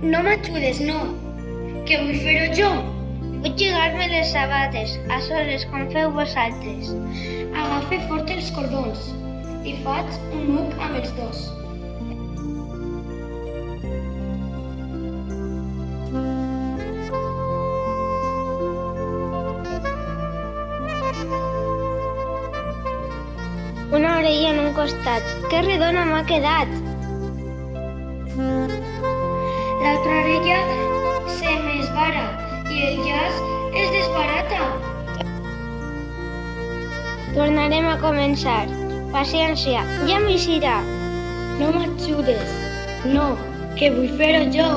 No m'ajudes, no, que vull fer-ho jo. Vull lligar-me les sabates, a soles com feu vosaltres. Agafe fort els cordons i faig un nuc amb els dos. Una orella en un costat. Que redona m'ha quedat! L'altra orella se m'esvara i el llaç es desbarata. Tornarem a començar. Paciència, ja m'eixirà. No m'ajudes, no, que vull fer-ho jo.